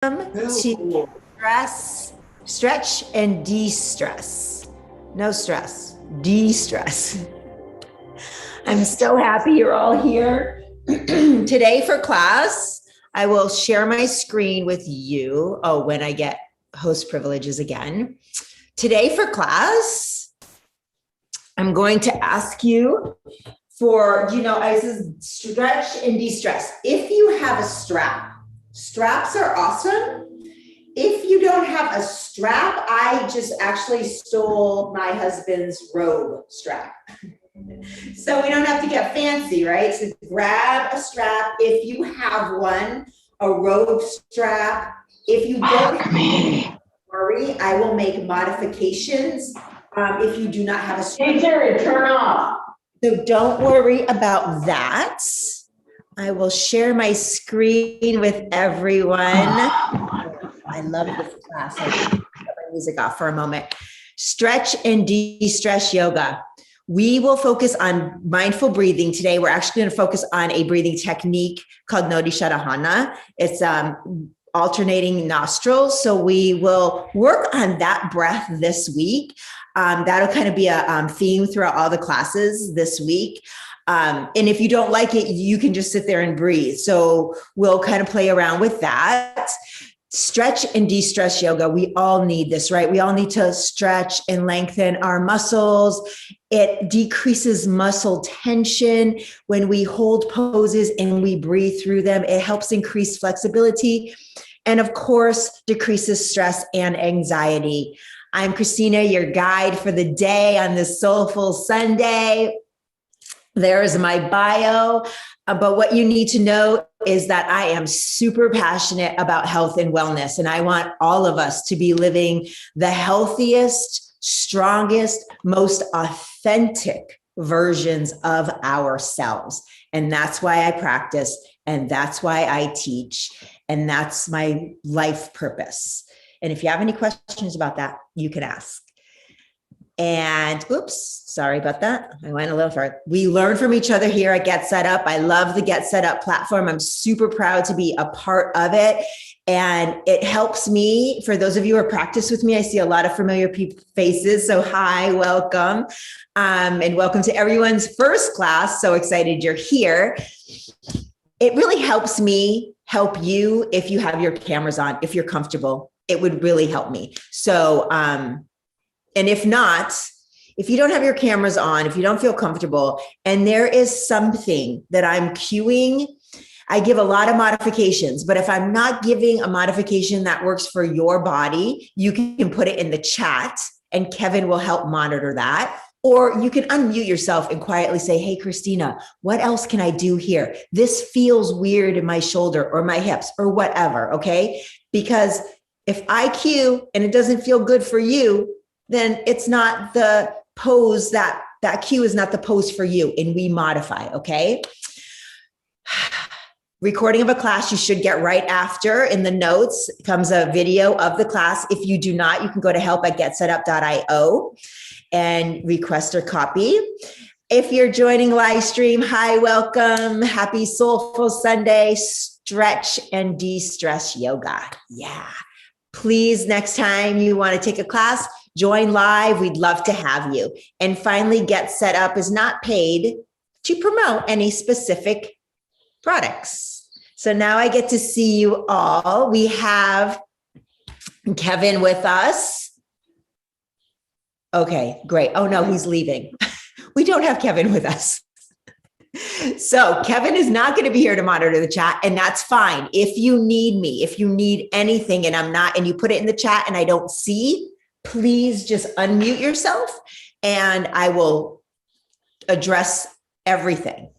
To stretch and de-stress. No stress, de-stress. I'm so happy you're all here. Today for class, I will share my screen with you. Oh, when I get host privileges again. Today for class, I'm going to ask you for, I said stretch and de-stress. If you have a strap, straps are awesome. If you don't have a strap, I just actually stole my husband's robe strap. So we don't have to get fancy, right? So grab a strap if you have one, a robe strap. If you don't worry, I will make modifications if you do not have a strap. Hey Siri, turn off. So don't worry about that. I will share my screen with everyone. I love this class. I cut my music off for a moment. Stretch and de-stress yoga. We will focus on mindful breathing today. We're actually going to focus on a breathing technique called Nodi Shadahana. It's alternating nostrils. So we will work on that breath this week. That'll kind of be a theme throughout all the classes this week. And if you don't like it, you can just sit there and breathe. So we'll kind of play around with that. Stretch and de-stress yoga. We all need this, right? We all need to stretch and lengthen our muscles. It decreases muscle tension when we hold poses and we breathe through them. It helps increase flexibility and, of course, decreases stress and anxiety. I'm Christina, your guide for the day on this Soulful Sunday. There's my bio, but what you need to know is that I am super passionate about health and wellness, and I want all of us to be living the healthiest, strongest, most authentic versions of ourselves. And that's why I practice, and that's why I teach, and that's my life purpose. And if you have any questions about that, you can ask. And oops, sorry about that. I went a little far. We learn from each other here at Get Set Up. I love the Get Set Up platform. I'm super proud to be a part of it. And it helps me. For those of you who are practice with me, I see a lot of familiar faces. So hi, welcome. And welcome to everyone's first class. So excited you're here. It really helps me help you if you have your cameras on, if you're comfortable. It would really help me. So, and if not, if you don't have your cameras on, if you don't feel comfortable, and there is something that I'm cueing, I give a lot of modifications, but if I'm not giving a modification that works for your body, you can put it in the chat and Kevin will help monitor that. Or you can unmute yourself and quietly say, hey, Christina, what else can I do here? This feels weird in my shoulder or my hips or whatever, okay? Because if I cue and it doesn't feel good for you, then it's not the pose that cue is not the pose for you, and we modify, okay? Recording of a class you should get right after. In the notes comes a video of the class. If you do not, you can go to help@getsetup.io and request a copy. If you're joining live stream, hi, welcome. Happy Soulful Sunday, stretch and de-stress yoga. Yeah. Please, next time you want to take a class, join live. We'd love to have you. And finally, Get Set Up is not paid to promote any specific products. So now I get to see you all. We have Kevin with us. Okay, great. Oh no, he's leaving. We don't have Kevin with us. So Kevin is not going to be here to monitor the chat, and that's fine. If you need me, if you need anything and I'm not, and you put it in the chat and I don't see, please just unmute yourself and I will address everything.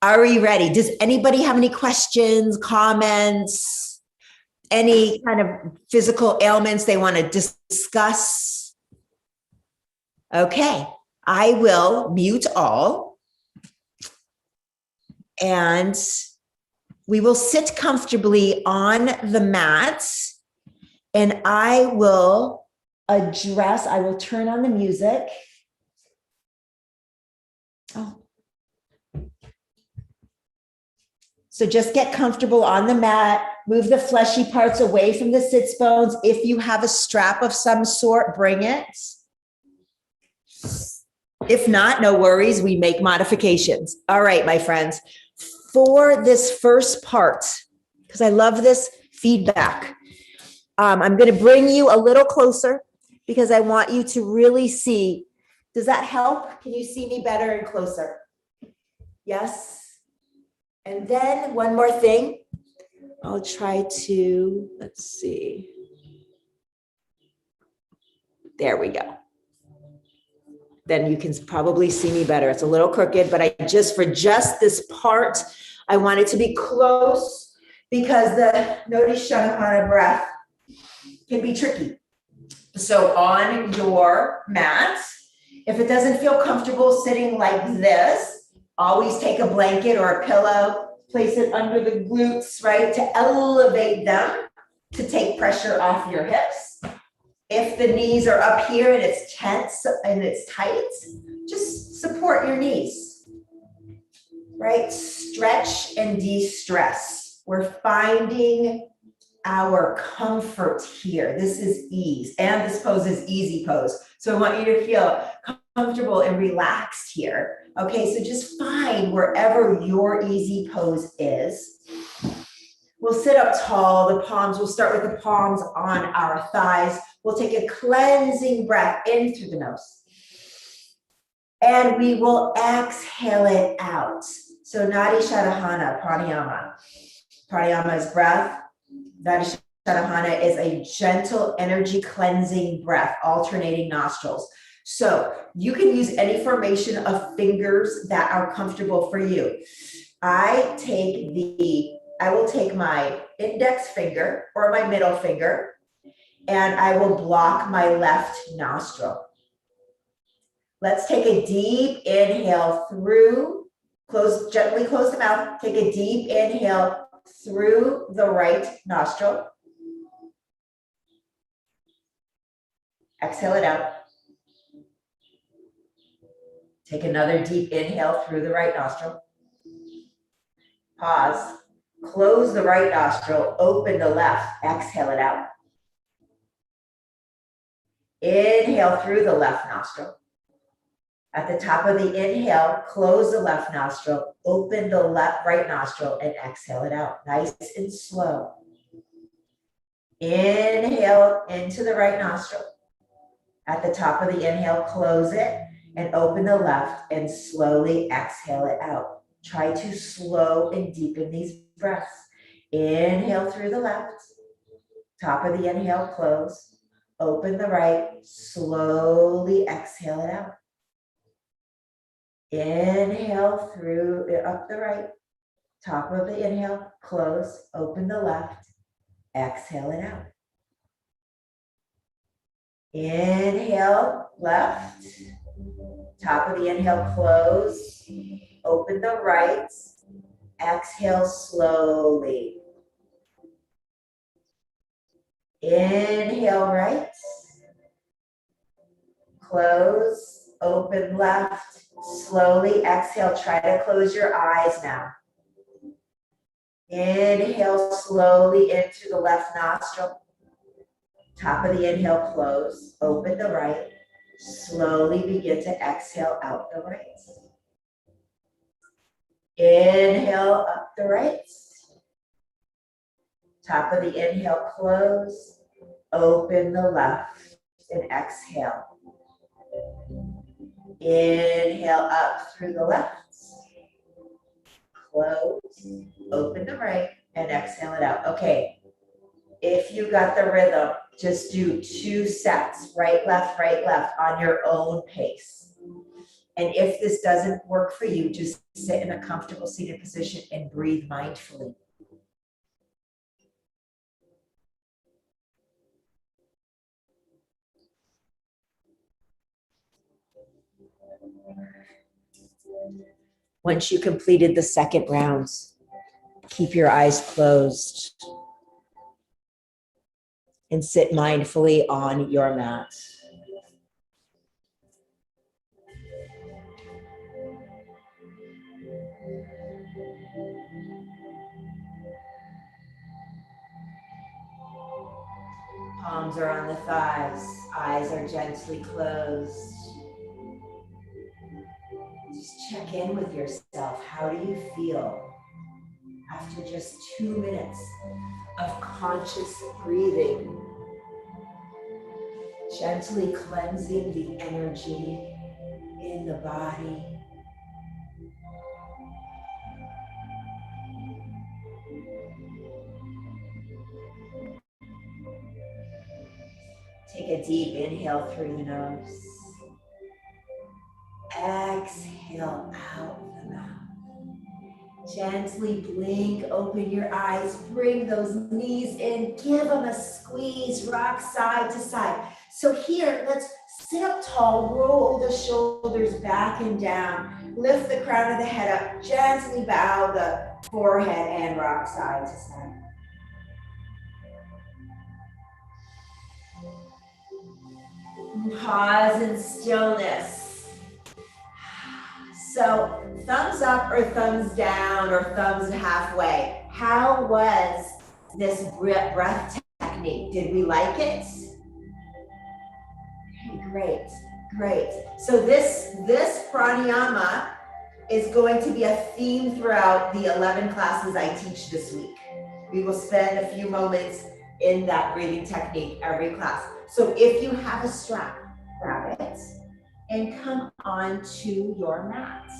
Are we ready? Does anybody have any questions, comments, any kind of physical ailments they want to discuss? Okay, I will mute all. And we will sit comfortably on the mat, and I will turn on the music. Oh. So just get comfortable on the mat, move the fleshy parts away from the sits bones. If you have a strap of some sort, bring it. If not, no worries, we make modifications. All right, my friends, for this first part, because I love this feedback, I'm going to bring you a little closer because I want you to really see. Does that help? Can you see me better and closer? Yes. And then one more thing. I'll try to, let's see. There we go. Then you can probably see me better. It's a little crooked, but for just this part, I want it to be close because the Nodishanapana breath can be tricky. So on your mat, if it doesn't feel comfortable sitting like this, always take a blanket or a pillow, place it under the glutes, right, to elevate them, to take pressure off your hips. If the knees are up here and it's tense and it's tight, just support your knees, right? Stretch and de-stress. We're finding our comfort here. This is ease, and this pose is easy pose. So I want you to feel comfortable and relaxed here. Okay, so just find wherever your easy pose is. We'll sit up tall, we'll start with the palms on our thighs. We'll take a cleansing breath in through the nose. And we will exhale it out. So Nadi Shodhana, pranayama. Pranayama is breath. Nadi Shodhana is a gentle energy cleansing breath, alternating nostrils. So you can use any formation of fingers that are comfortable for you. I will take my index finger or my middle finger, and I will block my left nostril. Let's take a deep inhale through, gently close the mouth, take a deep inhale through the right nostril. Exhale it out. Take another deep inhale through the right nostril. Pause. Close the right nostril, open the left, exhale it out. Inhale through the left nostril. At the top of the inhale, close the left nostril, open the right nostril, and exhale it out. Nice and slow. Inhale into the right nostril. At the top of the inhale, close it and open the left and slowly exhale it out. Try to slow and deepen these breaths. Inhale through the left. Top of the inhale, close. Open the right, slowly exhale it out. Inhale through, up the right. Top of the inhale, close. Open the left, exhale it out. Inhale, left. Top of the inhale, close. Open the right. Exhale slowly. Inhale, right. Close. Open left. Slowly exhale. Try to close your eyes now. Inhale slowly into the left nostril. Top of the inhale, close. Open the right. Slowly begin to exhale out the right. Inhale up the right. Top of the inhale, close. Open the left and exhale. Inhale up through the left. Close. Open the right and exhale it out. Okay. If you got the rhythm, just do 2 sets, right, left, on your own pace. And if this doesn't work for you, just sit in a comfortable seated position and breathe mindfully. Once you completed the second round, keep your eyes closed and sit mindfully on your mat. Palms are on the thighs, eyes are gently closed. Just check in with yourself. How do you feel after just 2 minutes of conscious breathing? Gently cleansing the energy in the body. Take a deep inhale through the nose. Exhale out the mouth. Gently blink, open your eyes, bring those knees in, give them a squeeze, rock side to side. So here, let's sit up tall, roll the shoulders back and down, lift the crown of the head up, gently bow the forehead and rock side to side. Pause in stillness. So thumbs up or thumbs down or thumbs halfway. How was this breath technique? Did we like it? Okay, great, great. So this pranayama is going to be a theme throughout the 11 classes I teach this week. We will spend a few moments in that breathing technique every class. So if you have a strap, grab it and come onto your mat,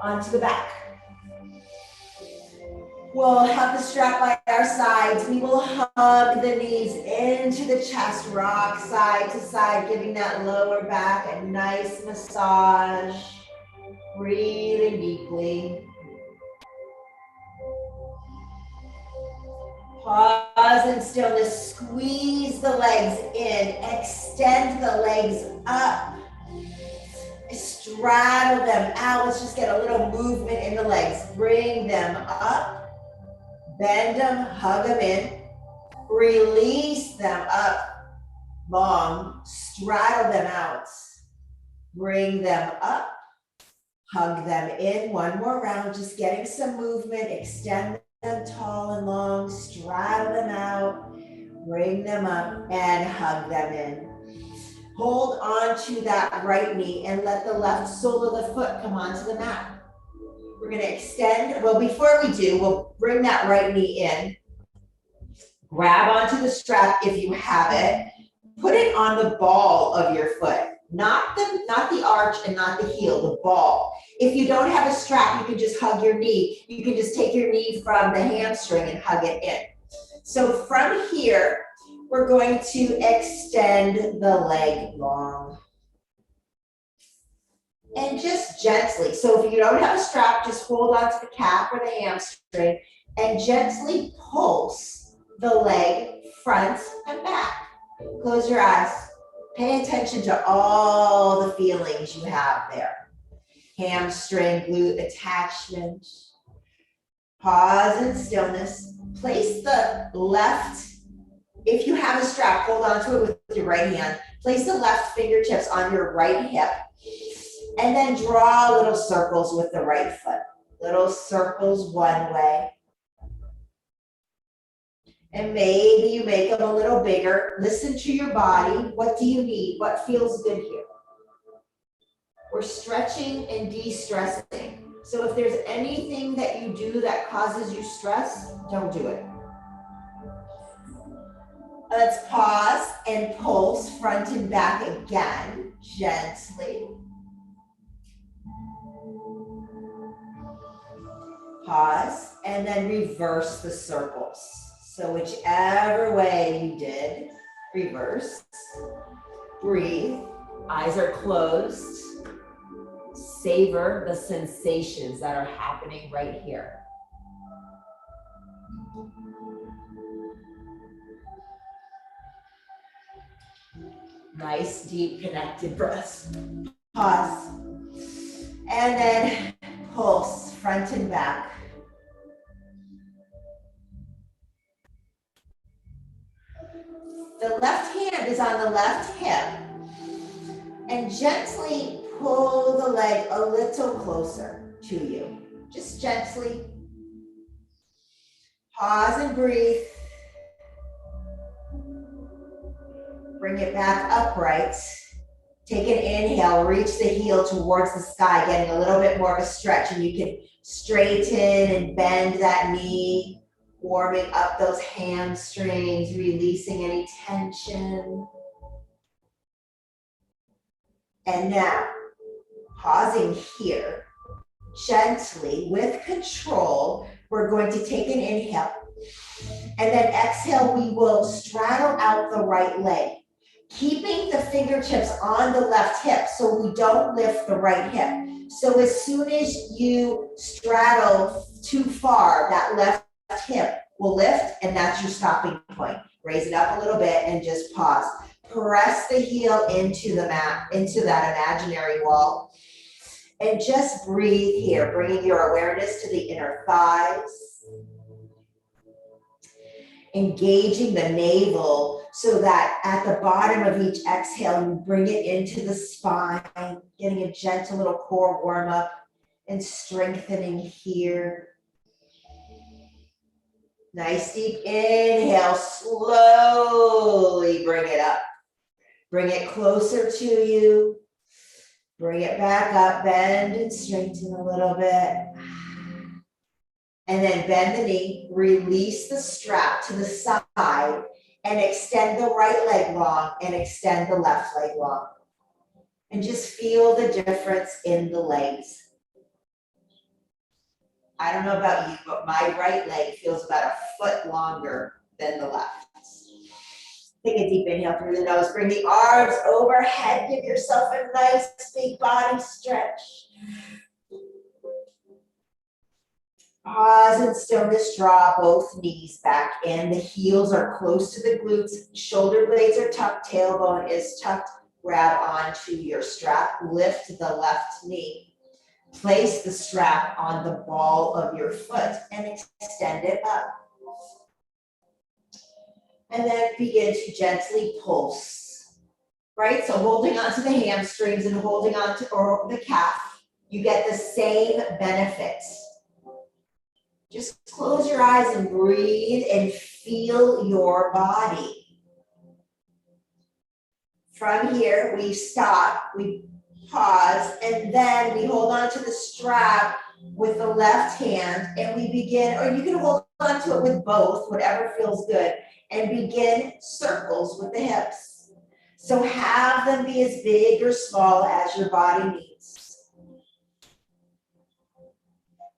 onto the back. We'll have the strap by our sides. We will hug the knees into the chest, rock side to side, giving that lower back a nice massage. Breathing deeply. Pause in stillness, squeeze the legs in, extend the legs up, straddle them out. Let's just get a little movement in the legs. Bring them up, bend them, hug them in, release them up, long, straddle them out, bring them up, hug them in. One more round, just getting some movement, extend them tall and long, straddle them out, bring them up and hug them in. Hold on to that right knee and let the left sole of the foot come onto the mat. We're gonna extend, well, before we do, we'll bring that right knee in, grab onto the strap if you have it, put it on the ball of your foot, not the arch and not the heel, the ball. If you don't have a strap, you can just hug your knee. You can just take your knee from the hamstring and hug it in. So from here, we're going to extend the leg long. And just gently, so if you don't have a strap, just hold onto the calf or the hamstring and gently pulse the leg front and back. Close your eyes. Pay attention to all the feelings you have there. Hamstring, glute attachment. Pause in stillness. Place the left, if you have a strap, hold on to it with your right hand. Place the left fingertips on your right hip. And then draw little circles with the right foot. Little circles one way. And maybe you make them a little bigger. Listen to your body. What do you need? What feels good here? We're stretching and de-stressing. So if there's anything that you do that causes you stress, don't do it. Let's pause and pulse front and back again, gently. Pause and then reverse the circles. So whichever way you did, reverse. Breathe, eyes are closed. Savor the sensations that are happening right here. Nice, deep, connected breaths. Pause. And then pulse front and back. The left hand is on the left hip. And gently pull the leg a little closer to you. Just gently. Pause and breathe. Bring it back upright. Take an inhale, reach the heel towards the sky, getting a little bit more of a stretch. And you can straighten and bend that knee, warming up those hamstrings, releasing any tension. And now, pausing here, gently, with control, we're going to take an inhale. And then exhale, we will straddle out the right leg, keeping the fingertips on the left hip so we don't lift the right hip. So as soon as you straddle too far, that left hip will lift, and that's your stopping point. Raise it up a little bit and just pause. Press the heel into the mat, into that imaginary wall. And just breathe here, bringing your awareness to the inner thighs. Engaging the navel so that at the bottom of each exhale, you bring it into the spine, getting a gentle little core warm up and strengthening here. Nice deep inhale, slowly bring it up. Bring it closer to you. Bring it back up, bend and straighten a little bit. And then bend the knee, release the strap to the side, and extend the right leg long and extend the left leg long. And just feel the difference in the legs. I don't know about you, but my right leg feels about a foot longer than the left. Take a deep inhale through the nose. Bring the arms overhead. Give yourself a nice big body stretch. Pause and stillness, draw both knees back in. The heels are close to the glutes. Shoulder blades are tucked. Tailbone is tucked. Grab onto your strap. Lift the left knee. Place the strap on the ball of your foot and extend it up. And then begin to gently pulse, right? So holding onto the hamstrings and holding onto the calf, you get the same benefits. Just close your eyes and breathe and feel your body. From here, we stop, we pause, and then we hold on to the strap with the left hand, and we begin, or you can hold on to it with both, whatever feels good, and begin circles with the hips. So have them be as big or small as your body needs.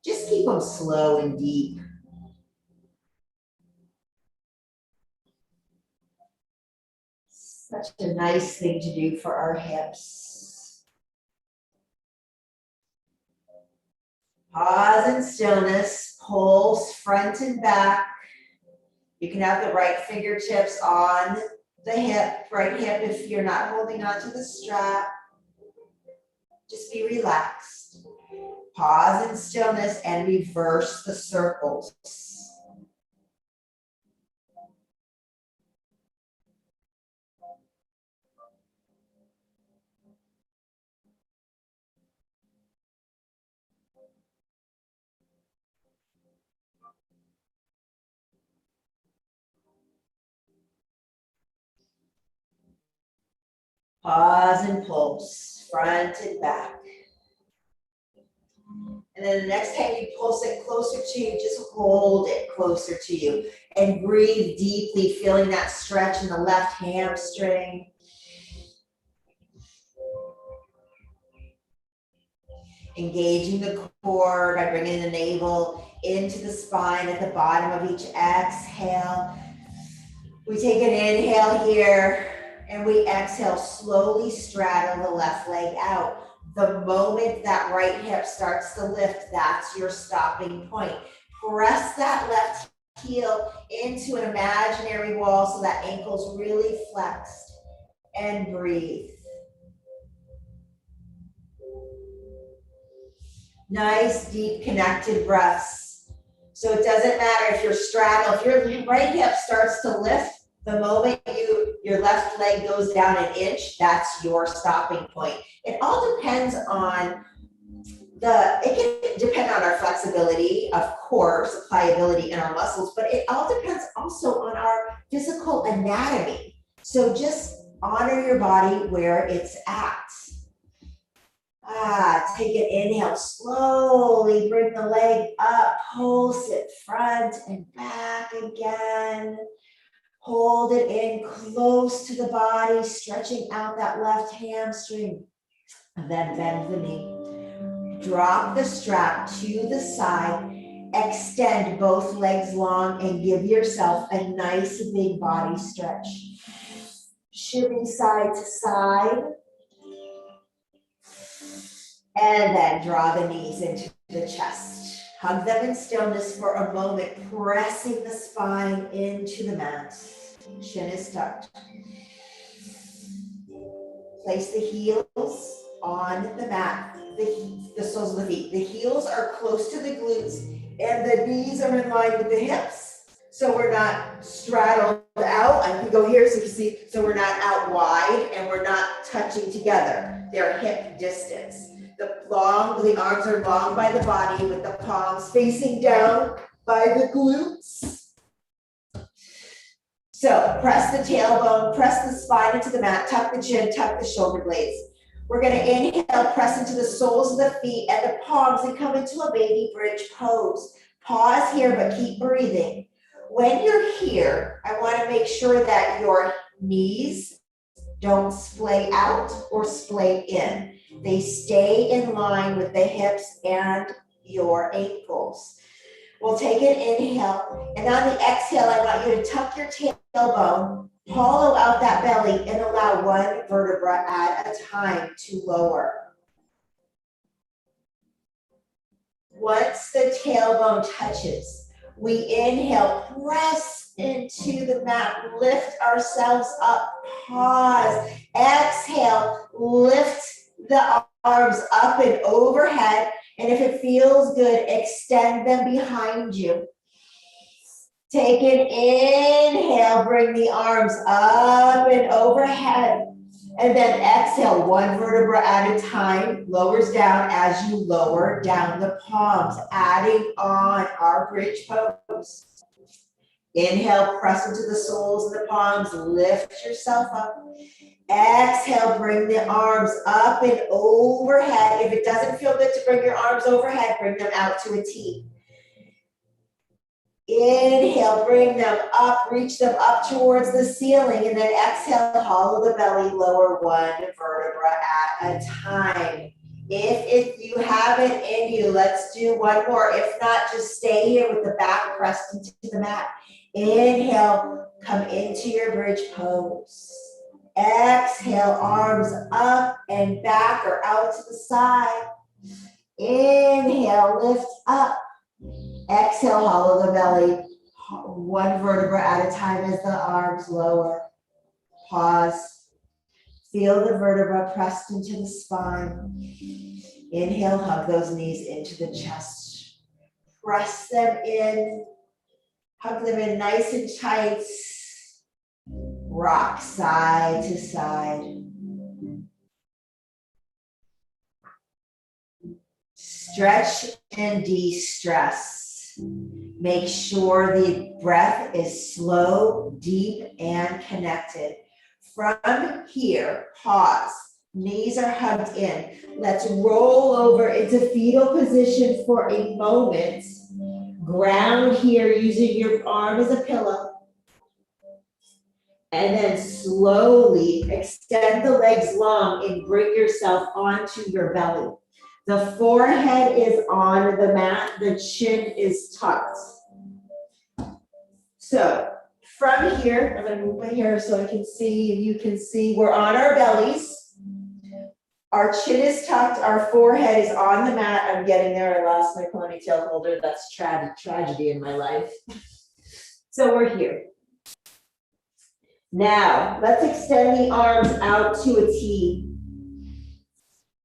Just keep them slow and deep. Such a nice thing to do for our hips. Pause in stillness, pulse front and back. You can have the right fingertips on the hip, right hip if you're not holding on to the strap. Just be relaxed. Pause in stillness and reverse the circles. Pause and pulse, front and back. And then the next time you pulse it closer to you, just hold it closer to you. And breathe deeply, feeling that stretch in the left hamstring. Engaging the core by bringing the navel into the spine at the bottom of each exhale. We take an inhale here. And we exhale, slowly straddle the left leg out. The moment that right hip starts to lift, that's your stopping point. Press that left heel into an imaginary wall so that ankle's really flexed. And breathe. Nice, deep, connected breaths. So it doesn't matter if you're straddled, if your right hip starts to lift, the moment your left leg goes down an inch, that's your stopping point. It all depends on it can depend on our flexibility, of course, pliability in our muscles, but it all depends also on our physical anatomy. So just honor your body where it's at. Take an inhale, slowly bring the leg up, pulse it front and back again. Hold it in close to the body, stretching out that left hamstring. And then bend the knee. Drop the strap to the side. Extend both legs long and give yourself a nice big body stretch. Shimmy side to side. And then draw the knees into the chest. Hug them in stillness for a moment, pressing the spine into the mat. Chin is tucked. Place the heels on the mat, the soles of the feet. The heels are close to the glutes and the knees are in line with the hips. So we're not straddled out. I can go here so you can see. So we're not out wide and we're not touching together. They're hip distance. The arms are long by the body with the palms facing down by the glutes. So press the tailbone, press the spine into the mat, tuck the chin, tuck the shoulder blades. We're going to inhale, press into the soles of the feet and the palms and come into a baby bridge pose. Pause here, but keep breathing. When you're here, I want to make sure that your knees don't splay out or splay in. They stay in line with the hips and your ankles. We'll take an inhale, and on the exhale, I want you to tuck your tailbone, hollow out that belly, and allow one vertebra at a time to lower. Once the tailbone touches, we inhale, press into the mat, lift ourselves up, pause, exhale, lift the arms up and overhead, and if it feels good, extend them behind you. Take an inhale, bring the arms up and overhead, and then exhale, one vertebra at a time, lowers down as you lower down the palms, adding on our bridge pose. Inhale, press into the soles of the palms, lift yourself up. Exhale, bring the arms up and overhead. If it doesn't feel good to bring your arms overhead, bring them out to a T. Inhale, bring them up, reach them up towards the ceiling, and then exhale, hollow the belly, lower one vertebra at a time. If you have it in you, let's do one more. If not, just stay here with the back pressed into the mat. Inhale, come into your bridge pose. Exhale, arms up and back or out to the side. Inhale, lift up. Exhale, hollow the belly. One vertebra at a time as the arms lower. Pause. Feel the vertebra pressed into the spine. Inhale, hug those knees into the chest. Press them in. Hug them in nice and tight. Rock side to side. Stretch and de-stress. Make sure the breath is slow, deep, and connected. From here, pause. Knees are hugged in. Let's roll over into fetal position for a moment. Ground here using your arm as a pillow. And then slowly extend the legs long and bring yourself onto your belly. The forehead is on the mat, the chin is tucked. So from here, I'm going to move my hair so I can see, and you can see, we're on our bellies. Our chin is tucked, our forehead is on the mat. I'm getting there, I lost my ponytail holder. That's tragedy in my life. So we're here. Now, let's extend the arms out to a T.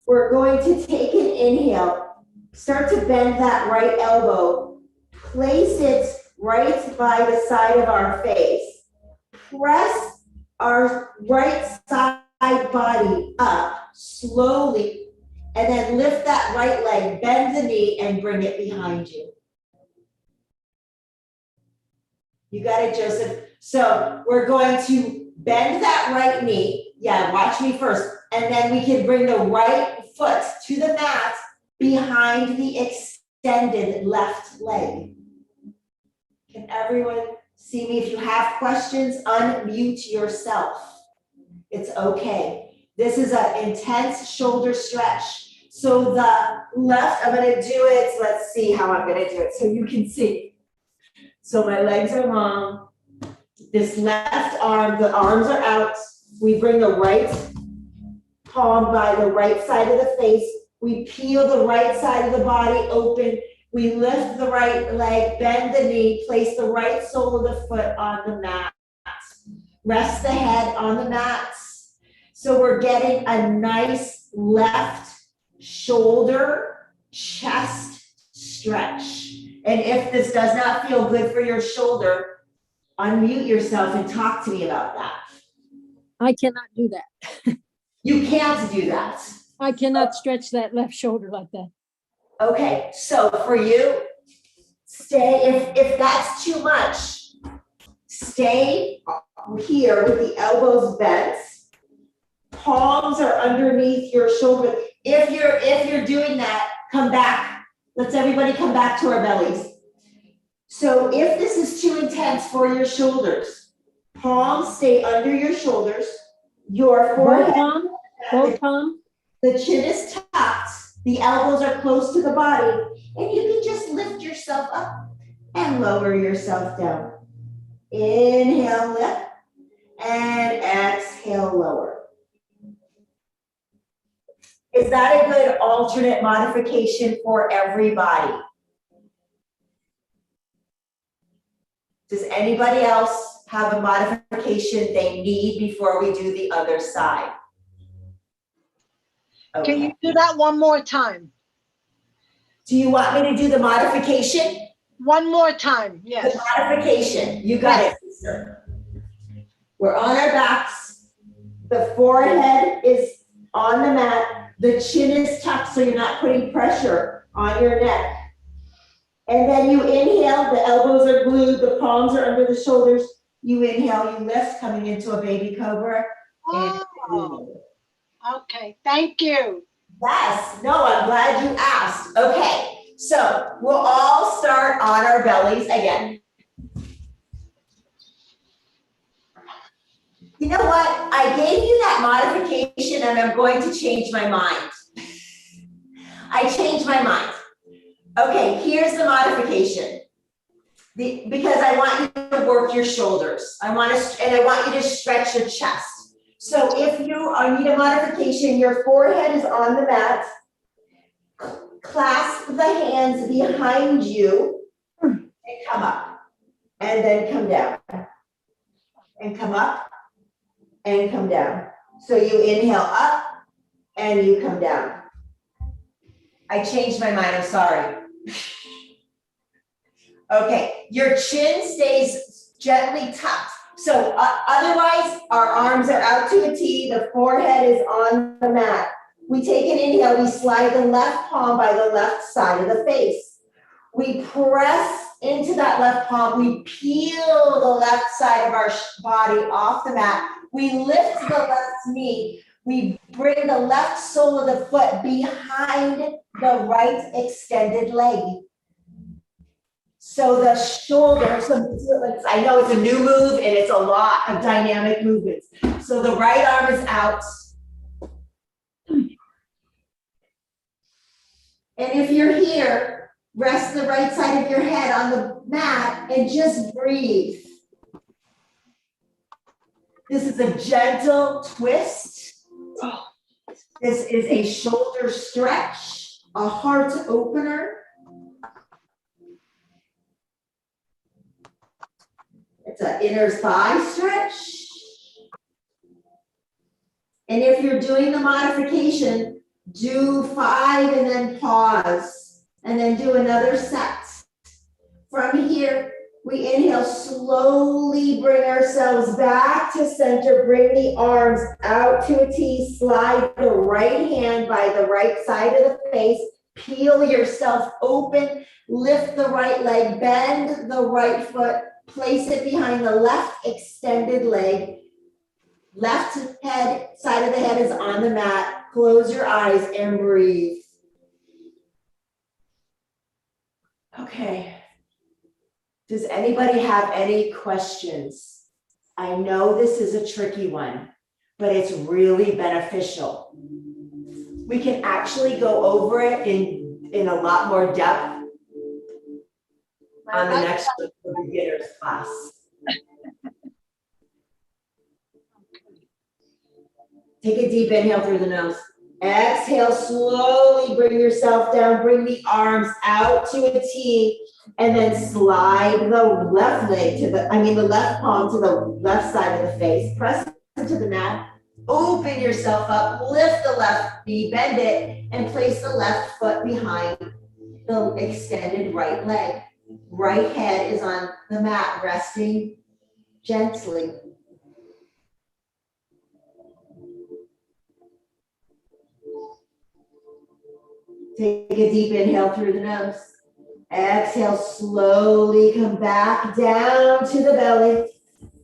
We're going to take an inhale. Start to bend that right elbow. Place it right by the side of our face. Press our right side body up slowly, and then lift that right leg, bend the knee, and bring it behind you. You got it, Joseph? So we're going to bend that right knee. Yeah, watch me first. And then we can bring the right foot to the mat behind the extended left leg. Can everyone see me? If you have questions, unmute yourself. It's okay. This is an intense shoulder stretch. So the left, I'm going to do it. Let's see how I'm going to do it so you can see. So my legs are long. This left arm, the arms are out. We bring the right palm by the right side of the face. We peel the right side of the body open. We lift the right leg, bend the knee, place the right sole of the foot on the mat. Rest the head on the mats. So we're getting a nice left shoulder, chest stretch. And if this does not feel good for your shoulder, unmute yourself and talk to me about that. I cannot do that. You can't do that. I cannot stretch that left shoulder like that. Okay, so for you, stay, if that's too much, stay here with the elbows bent. Palms are underneath your shoulder. If you're doing that, come back. Let's everybody come back to our bellies. So if this is too intense for your shoulders, palms stay under your shoulders, your forehead, both palms. The chin is tucked, the elbows are close to the body, and you can just lift yourself up and lower yourself down. Inhale, lift, and exhale, lower. Is that a good alternate modification for everybody? Does anybody else have a modification they need before we do the other side? Okay. Can you do that one more time? Do you want me to do the modification? One more time, yes. The modification, you got it, sister. We're on our backs. The forehead is on the mat. The chin is tucked so you're not putting pressure on your neck. And then you inhale, the elbows are glued, the palms are under the shoulders. You inhale, you lift, coming into a baby cobra. Oh, okay, thank you. Yes, no, I'm glad you asked. Okay, so we'll all start on our bellies again. You know what? I gave you that modification and I'm going to change my mind. I changed my mind. Okay, here's the modification. Because I want you to work your shoulders. I want you to stretch your chest. So if you need a modification, your forehead is on the mat. Clasp the hands behind you and come up. And then come down. And come up and come down. So you inhale up and you come down. I changed my mind, I'm sorry. Okay, your chin stays gently tucked. So otherwise, our arms are out to a T, the forehead is on the mat. We take an inhale, we slide the left palm by the left side of the face. We press into that left palm, we peel the left side of our body off the mat. We lift the left knee, we bring the left sole of the foot behind the right extended leg. So the shoulder, I know it's a new move and it's a lot of dynamic movements. So the right arm is out. And if you're here, rest the right side of your head on the mat and just breathe. This is a gentle twist. This is a shoulder stretch, a heart opener. It's an inner thigh stretch. And if you're doing the modification, do 5 and then pause, and then do another set. From here, we inhale, slowly bring ourselves back to center, bring the arms out to a T, slide the right hand by the right side of the face, peel yourself open, lift the right leg, bend the right foot, place it behind the left extended leg, Left head, side of the head is on the mat. Close your eyes and breathe. Okay. Does anybody have any questions? I know this is a tricky one, but it's really beneficial. We can actually go over it in a lot more depth on the next beginners class. Take a deep inhale through the nose. Exhale, slowly bring yourself down. Bring the arms out to a T, and then slide the left leg the left palm to the left side of the face. Press into the mat. Open yourself up. Lift the left knee, bend it, and place the left foot behind the extended right leg. Right head is on the mat, resting gently. Take a deep inhale through the nose. Exhale, slowly come back down to the belly.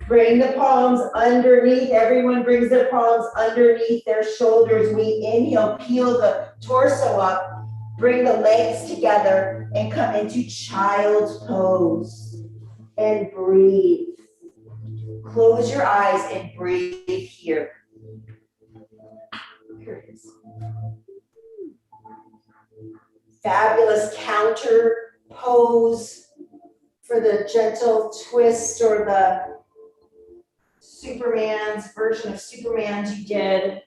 Bring the palms underneath. Everyone brings their palms underneath their shoulders. We inhale, peel the torso up. Bring the legs together and come into child's pose. And breathe. Close your eyes and breathe here. Here it is. Fabulous counter pose for the gentle twist or the Superman's version of Superman's you did.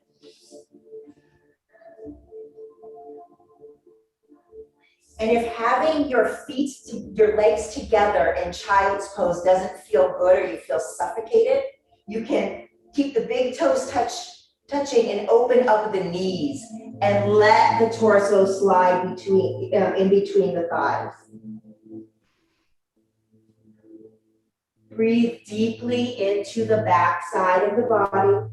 And if having your legs together in child's pose doesn't feel good or you feel suffocated, you can keep the big toes touching and open up the knees and let the torso slide in between the thighs. Breathe deeply into the back side of the body.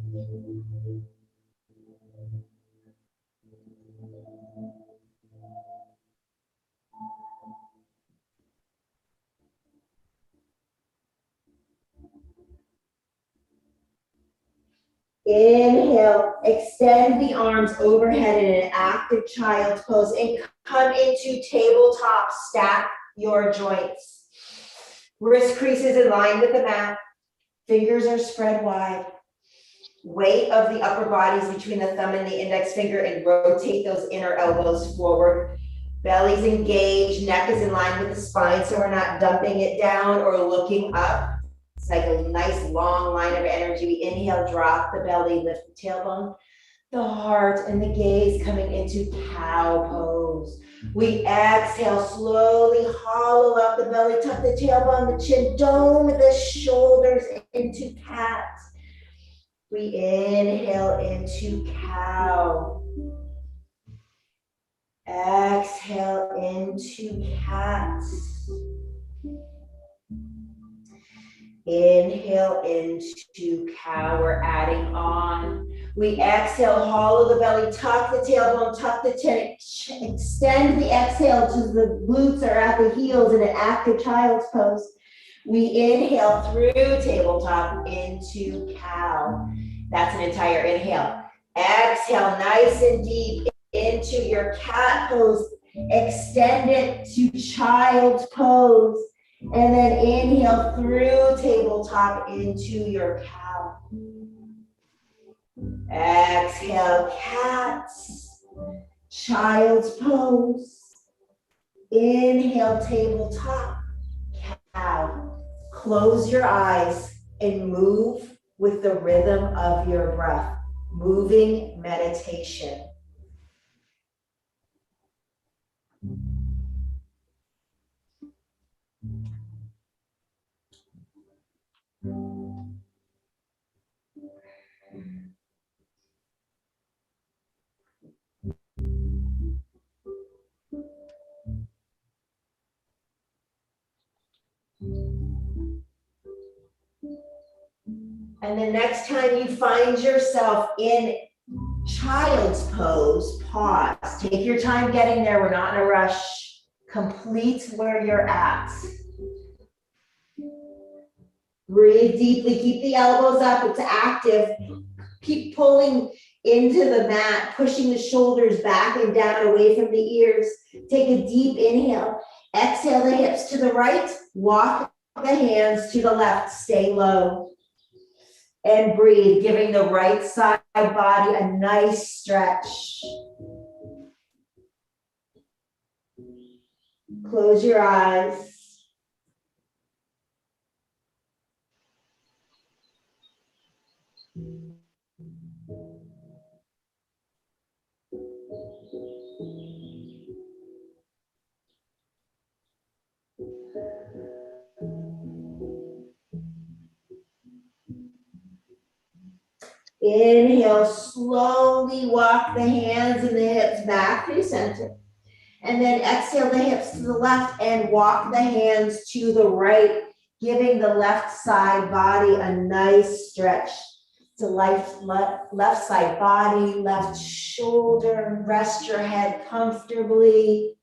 Inhale, extend the arms overhead in an active child's pose and come into tabletop, stack your joints. Wrist creases in line with the mat, fingers are spread wide. Weight of the upper bodies between the thumb and the index finger and rotate those inner elbows forward. Belly's engaged, neck is in line with the spine so we're not dumping it down or looking up. It's like a nice long line of energy. We inhale, drop the belly, lift the tailbone, the heart and the gaze coming into cow pose. We exhale, slowly hollow out the belly, tuck the tailbone, the chin, dome the shoulders into cat. We inhale into cow. Exhale into cat. Inhale into cow, we're adding on. We exhale, hollow the belly, tuck the tailbone, tuck the chin, extend the exhale to the glutes are at the heels in an active child's pose. We inhale through tabletop into cow. That's an entire inhale. Exhale, nice and deep into your cat pose. Extend it to child's pose. And then inhale through tabletop into your cow. Exhale, cats, child's pose. Inhale, tabletop, cow. Close your eyes and move with the rhythm of your breath. Moving meditation. And the next time you find yourself in child's pose, pause. Take your time getting there. We're not in a rush. Complete where you're at. Breathe deeply. Keep the elbows up. It's active. Keep pulling into the mat, pushing the shoulders back and down away from the ears. Take a deep inhale. Exhale the hips to the right. Walk the hands to the left. Stay low. And breathe, giving the right side body a nice stretch. Close your eyes. Inhale, slowly walk the hands and the hips back through center. And then exhale the hips to the left and walk the hands to the right, giving the left side body a nice stretch. To left side body, left shoulder, rest your head comfortably.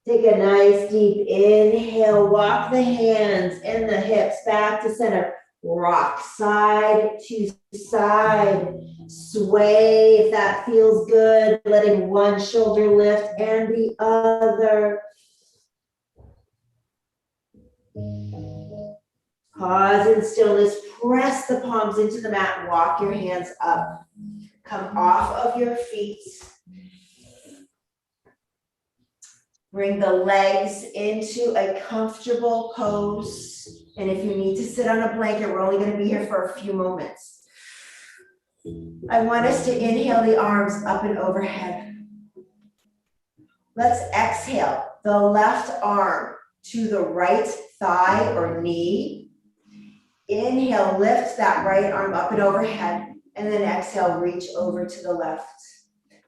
Take a nice deep inhale, walk the hands and the hips back to center. Rock side to side. Sway if that feels good, letting one shoulder lift and the other. Pause in stillness, press the palms into the mat, walk your hands up. Come off of your feet. Bring the legs into a comfortable pose. And if you need to sit on a blanket, we're only going to be here for a few moments. I want us to inhale the arms up and overhead. Let's exhale the left arm to the right thigh or knee. Inhale, lift that right arm up and overhead. And then exhale, reach over to the left.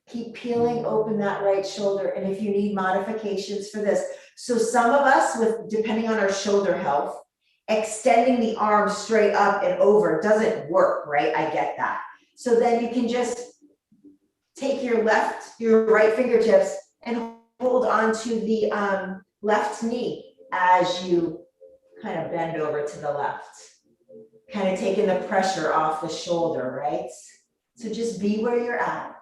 Keep peeling open that right shoulder. And if you need modifications for this, so some of us depending on our shoulder health, extending the arm straight up and over doesn't work, right? I get that. So then you can just take your right fingertips and hold onto the left knee as you kind of bend over to the left. Kind of taking the pressure off the shoulder, right? So just be where you're at.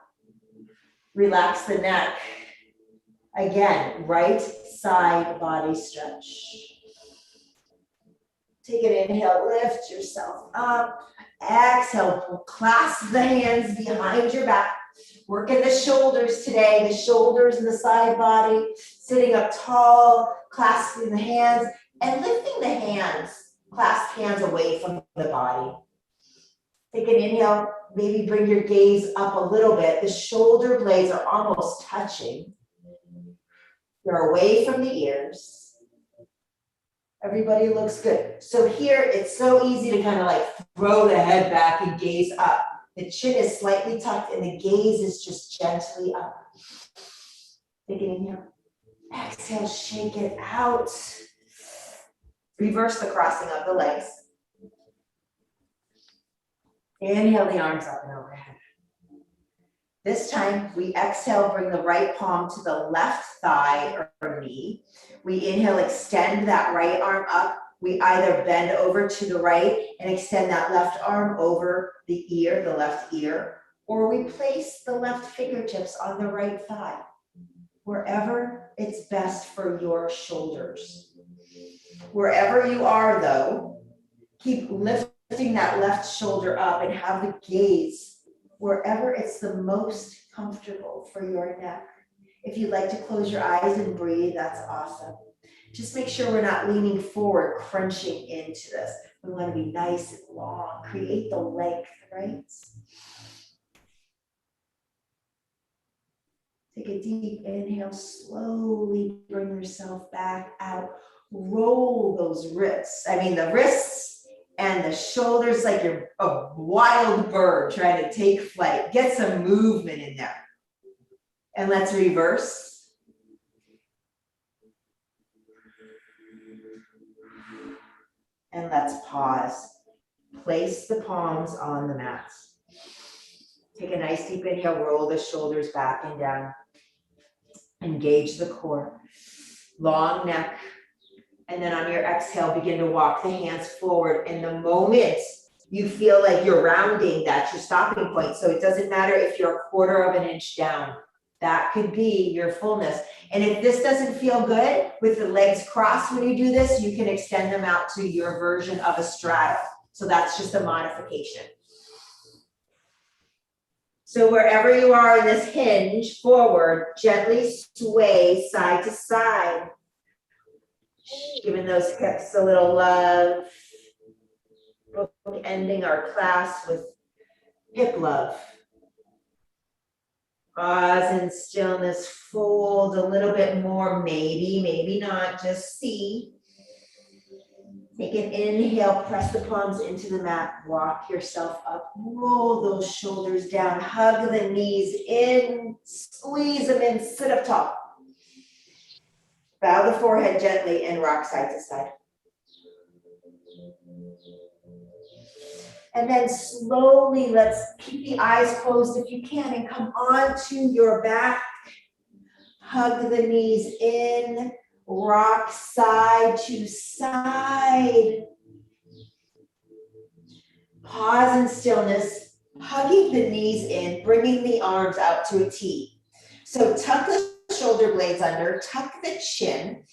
Relax the neck. Again, right side body stretch. Take an inhale, lift yourself up. Exhale, clasp the hands behind your back. Working the shoulders today, the shoulders and the side body. Sitting up tall, clasping the hands and lifting the hands. Clasp hands away from the body. Take an inhale, maybe bring your gaze up a little bit. The shoulder blades are almost touching. You're away from the ears. Everybody looks good. So here, it's so easy to kind of like throw the head back and gaze up. The chin is slightly tucked and the gaze is just gently up. Take an inhale. Exhale, shake it out. Reverse the crossing of the legs. Inhale the arms up and overhead. This time we exhale, bring the right palm to the left thigh or knee. We inhale, extend that right arm up. We either bend over to the right and extend that left arm over the ear, the left ear, or we place the left fingertips on the right thigh, wherever it's best for your shoulders. Wherever you are though, keep lifting that left shoulder up and have the gaze wherever it's the most comfortable for your neck. If you'd like to close your eyes and breathe, that's awesome. Just make sure we're not leaning forward, crunching into this. We want to be nice and long, create the length, right? Take a deep inhale, slowly bring yourself back out. Roll those wrists. The wrists and the shoulders like you're a wild bird trying to take flight. Get some movement in there. And let's reverse. And let's pause. Place the palms on the mats. Take a nice deep inhale, roll the shoulders back and down. Engage the core. Long neck. And then on your exhale, begin to walk the hands forward. In the moment you feel like you're rounding, that's your stopping point. So it doesn't matter if you're a quarter of an inch down. That could be your fullness. And if this doesn't feel good with the legs crossed when you do this, you can extend them out to your version of a straddle. So that's just a modification. So wherever you are in this hinge forward, gently sway side to side. Giving those hips a little love. Ending our class with hip love. Pause in stillness, fold a little bit more, maybe not, just see. Take an inhale, press the palms into the mat, walk yourself up, roll those shoulders down, hug the knees in, squeeze them in, sit up tall. Bow the forehead gently and rock side to side. And then slowly, let's keep the eyes closed if you can and come onto your back. Hug the knees in, rock side to side. Pause in stillness, hugging the knees in, bringing the arms out to a T. So tuck the shoulder blades under, tuck the chin.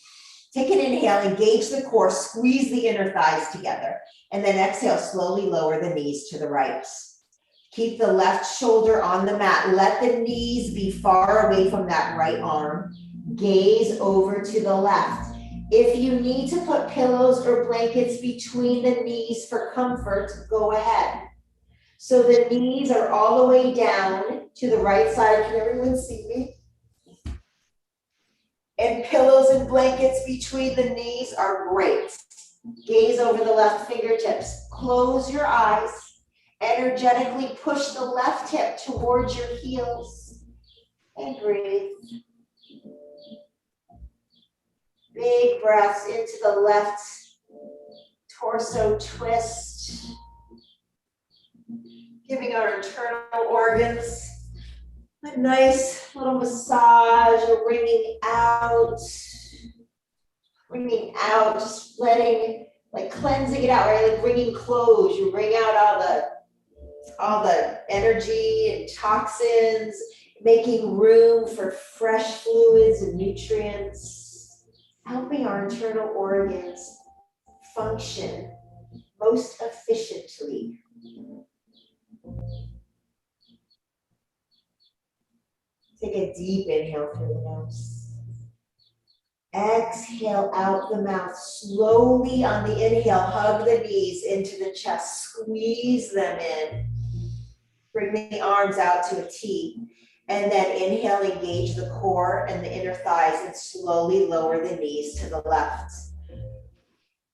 Take an inhale, engage the core, squeeze the inner thighs together, and then exhale, slowly lower the knees to the right. Keep the left shoulder on the mat. Let the knees be far away from that right arm. Gaze over to the left. If you need to put pillows or blankets between the knees for comfort, go ahead. So the knees are all the way down to the right side. Can everyone see me? And pillows and blankets between the knees are great. Gaze over the left fingertips. Close your eyes. Energetically push the left hip towards your heels. And breathe. Big breaths into the left torso twist. Giving our internal organs a nice little massage, or bringing out, just letting, like cleansing it out, right? Like bringing close, you bring out all the energy and toxins, making room for fresh fluids and nutrients, helping our internal organs function most efficiently. Take a deep inhale through the nose. Exhale out the mouth. Slowly on the inhale, hug the knees into the chest. Squeeze them in. Bring the arms out to a T. And then inhale, engage the core and the inner thighs and slowly lower the knees to the left.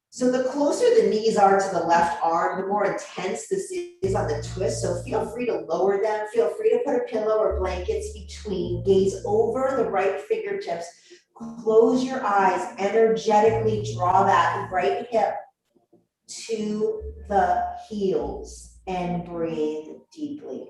So the closer the knees are to the left arm, the more intense this is on the twist. So feel free to lower them. Feel free to put a pillow or blankets between. Gaze over the right fingertips. Close your eyes. Energetically draw that right hip to the heels and breathe deeply.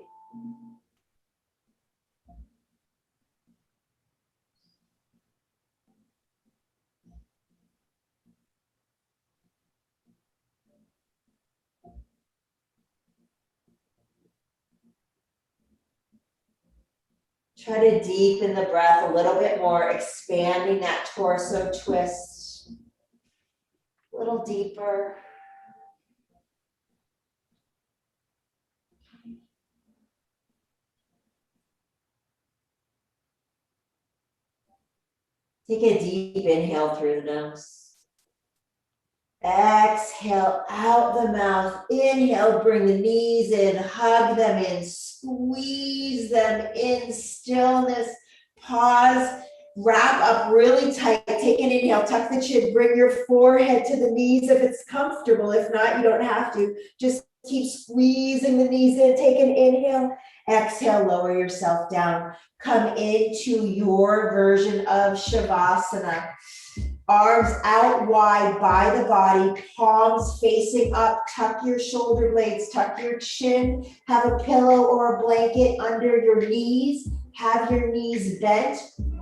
Try to deepen the breath a little bit more, expanding that torso twist a little deeper. Take a deep inhale through the nose. Exhale out the mouth. Inhale, bring the knees in, hug them in, squeeze them in, stillness. Pause Wrap up really tight. Take an inhale, tuck the chin, bring your forehead to the knees if it's comfortable. If not, you don't have to. Just keep squeezing the knees in. Take an inhale, exhale, lower yourself down. Come into your version of Shavasana. Arms out wide by the body, palms facing up, tuck your shoulder blades, tuck your chin, have a pillow or a blanket under your knees, have your knees bent,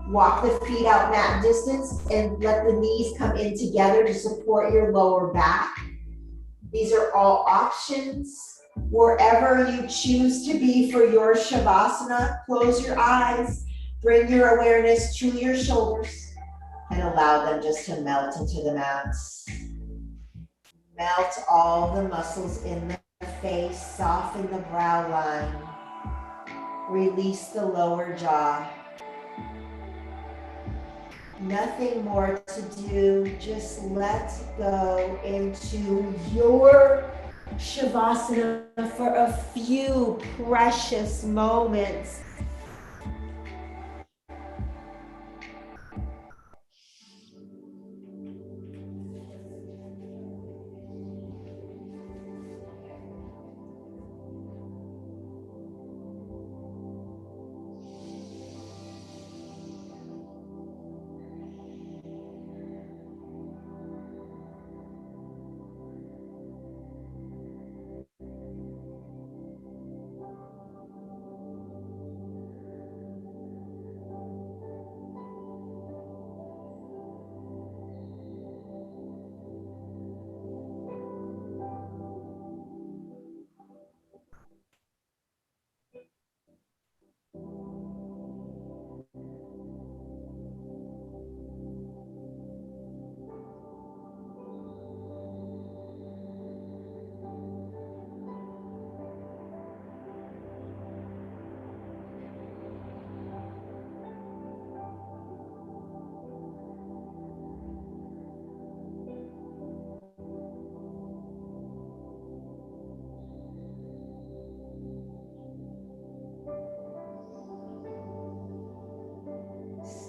walk the feet out mat distance and let the knees come in together to support your lower back. These are all options. Wherever you choose to be for your Shavasana, close your eyes, bring your awareness to your shoulders, and allow them just to melt into the mats. Melt all the muscles in the face, soften the brow line. Release the lower jaw. Nothing more to do, just let go into your Shavasana for a few precious moments.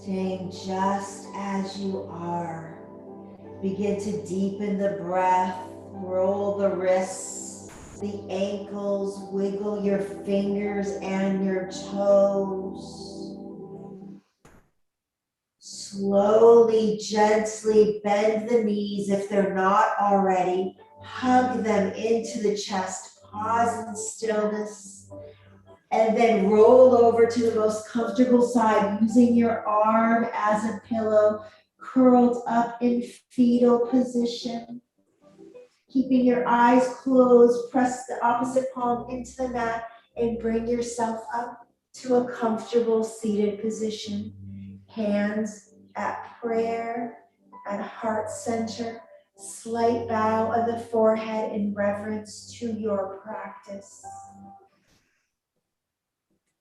Staying just as you are. Begin to deepen the breath, roll the wrists, the ankles, wiggle your fingers and your toes. Slowly, gently bend the knees if they're not already. Hug them into the chest, pause in stillness. And then roll over to the most comfortable side using your arm as a pillow, curled up in fetal position. Keeping your eyes closed, press the opposite palm into the mat and bring yourself up to a comfortable seated position. Hands at prayer, at heart center, slight bow of the forehead in reverence to your practice.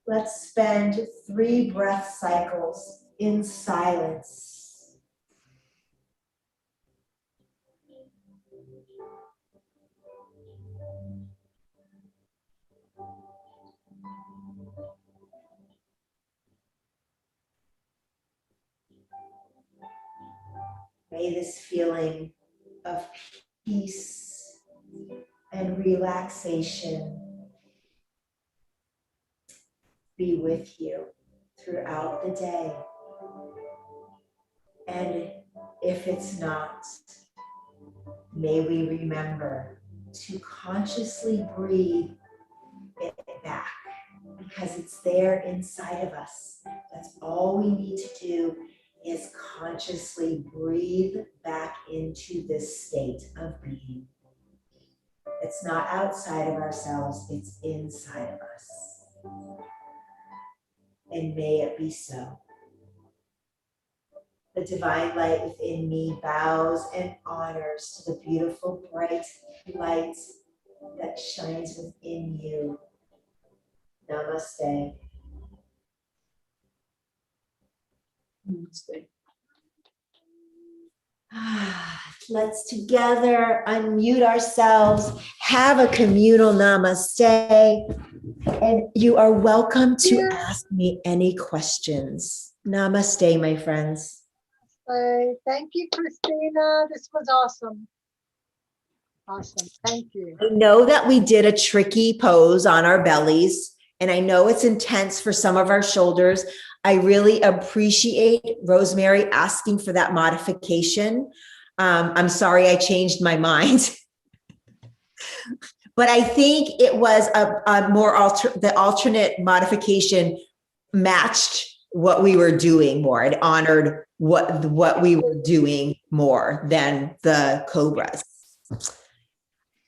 Let's spend 3 breath cycles in silence. May this feeling of peace and relaxation be with you throughout the day. And if it's not, may we remember to consciously breathe it back because it's there inside of us. That's all we need to do is consciously breathe back into this state of being. It's not outside of ourselves, it's inside of us. And may it be so. The divine light within me bows and honors to the beautiful bright light that shines within you. Namaste. Namaste. Let's together unmute ourselves, have a communal namaste, and you are welcome to ask me any questions. Namaste, my friends. Thank you, Christina. This was awesome. Awesome. Thank you. I know that we did a tricky pose on our bellies, and I know it's intense for some of our shoulders. I really appreciate Rosemary asking for that modification. I'm sorry I changed my mind. But I think it was a more the alternate modification matched what we were doing more. It honored what we were doing more than the cobras.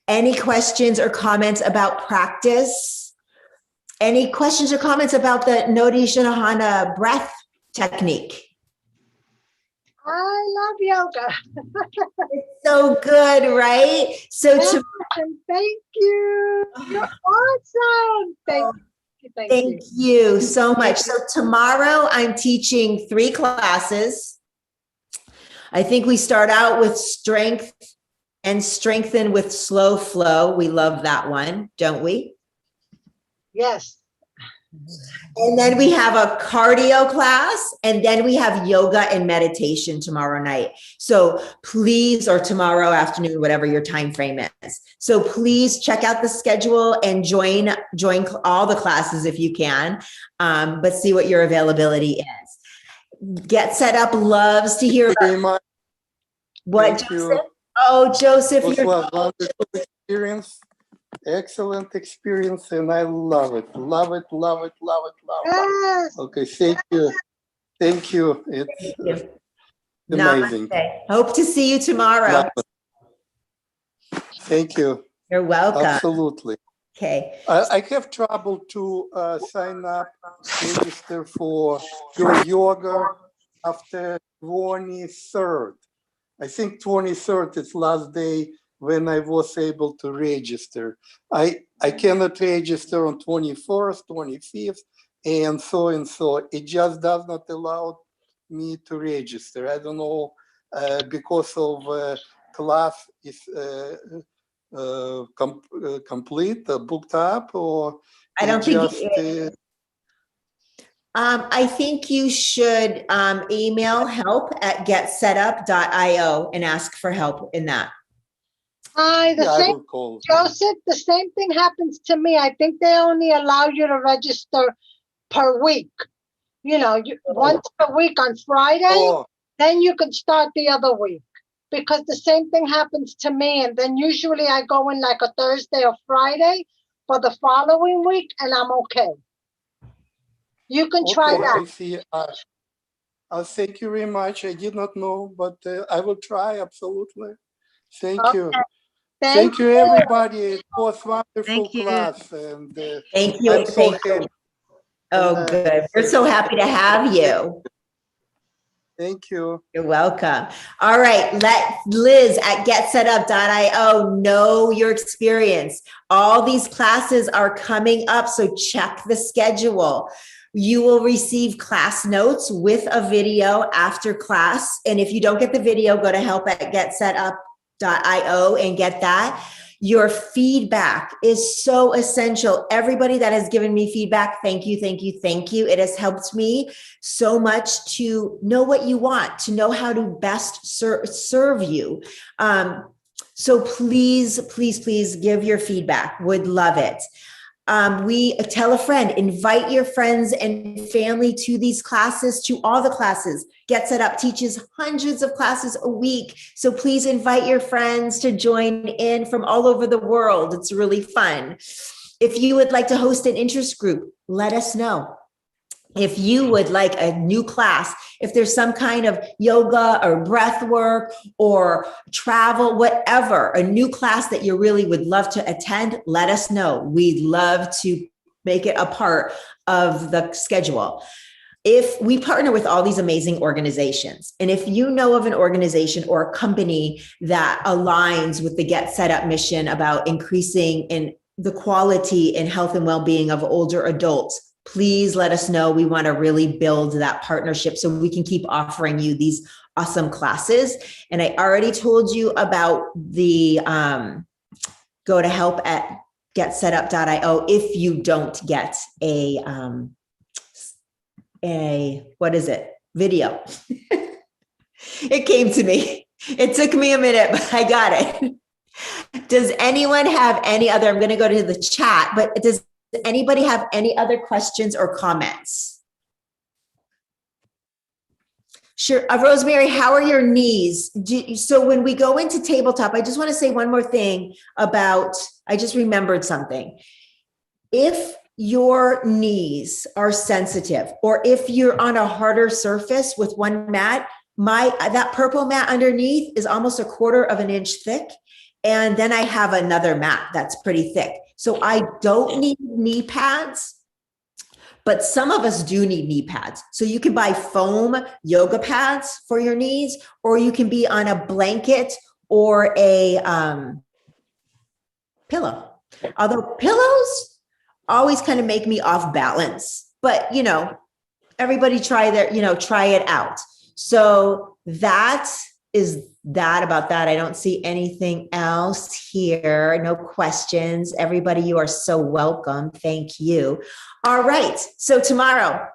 Any questions or comments about practice? Any questions or comments about the Nodi Shanahana breath technique? I love yoga. It's so good, right? So Yes, and thank you. You're awesome. Thank you. thank you so much. So tomorrow I'm teaching 3 classes. I think we start out with strength and strengthen with slow flow. We love that one, don't we? Yes. And then we have a cardio class, and then we have yoga and meditation tomorrow night. So please, or tomorrow afternoon, whatever your time frame is. So please check out the schedule and join all the classes if you can, but see what your availability is. Get Set Up loves to hear about what, Thank Joseph? you. Oh, Joseph, It you're was wonderful experience, excellent experience, and I love it, love it, love it, love it, love it. Yes. Okay, thank you. It's amazing. Namaste. Hope to see you tomorrow. Thank you. You're welcome. Absolutely. Okay. I have trouble to sign up, register for your yoga after 23rd. I think 23rd is last day when I was able to register. I cannot register on 21st, 25th, and so. It just does not allow me to register. I don't know, because of class is complete, booked up, or I don't think just, I think you should email help@getsetup.io and ask for help in that. Hi, yeah, I will call. Joseph, the same thing happens to me. I think they only allow you to register per week. You know, once a week on Friday, Oh, then you can start the other week. Because the same thing happens to me. And then usually I go in like a Thursday or Friday for the following week, and I'm okay. You can try okay, that. I see. Thank you very much. I did not know, but I will try, absolutely. Thank you. Okay. Thank you, everybody. It was wonderful Thank you. class, and Thank you. I'm so happy. Oh, good. We're so happy to have you. Thank you. You're welcome. All right. Let Liz at getsetup.io know your experience. All these classes are coming up, so check the schedule. You will receive class notes with a video after class. And if you don't get the video, go to help@getsetup.io and get that. Your feedback is so essential. Everybody that has given me feedback, thank you, thank you, thank you. It has helped me so much to know what you want, to know how to best serve you. So please, please, please give your feedback. Would love it. We tell a friend, invite your friends and family to these classes, to all the classes. Get Set Up teaches hundreds of classes a week. So please invite your friends to join in from all over the world. It's really fun. If you would like to host an interest group, let us know. If you would like a new class, if there's some kind of yoga or breath work or travel, whatever, a new class that you really would love to attend, let us know. We'd love to make it a part of the schedule. If we partner with all these amazing organizations, and if you know of an organization or a company that aligns with the Get Set Up mission about increasing in the quality and health and well-being of older adults, please let us know. We want to really build that partnership so we can keep offering you these awesome classes. And I already told you about the go to help@getsetup.io if you don't get what is it? Video. It came to me. It took me a minute, but I got it. Does anyone have any other, I'm going to go to the chat, but does anybody have any other questions or comments? Sure. Rosemary, how are your knees? So when we go into tabletop, I just want to say one more thing about, I just remembered something. If your knees are sensitive, or if you're on a harder surface with one mat, that purple mat underneath is almost 1/4 inch thick. And then I have another mat that's pretty thick. So I don't need knee pads, but some of us do need knee pads. So you can buy foam yoga pads for your knees, or you can be on a blanket or a pillow. Although pillows always kind of make me off balance, but you know, everybody try it out. So that is that about that. I don't see anything else here. No questions. Everybody, you are so welcome. Thank you. All right. So tomorrow,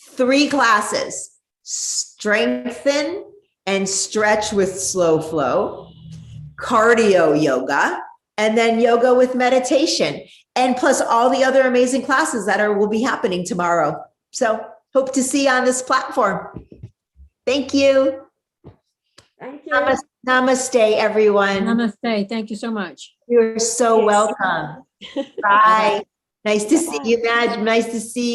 3 classes: strengthen and stretch with slow flow, cardio yoga, and then yoga with meditation, and plus all the other amazing classes that will be happening tomorrow. So hope to see you on this platform. Thank you. Thank you. Namaste, everyone. Namaste. Thank you so much. You're so welcome. Bye. Nice to see you, Madge. Nice to see you.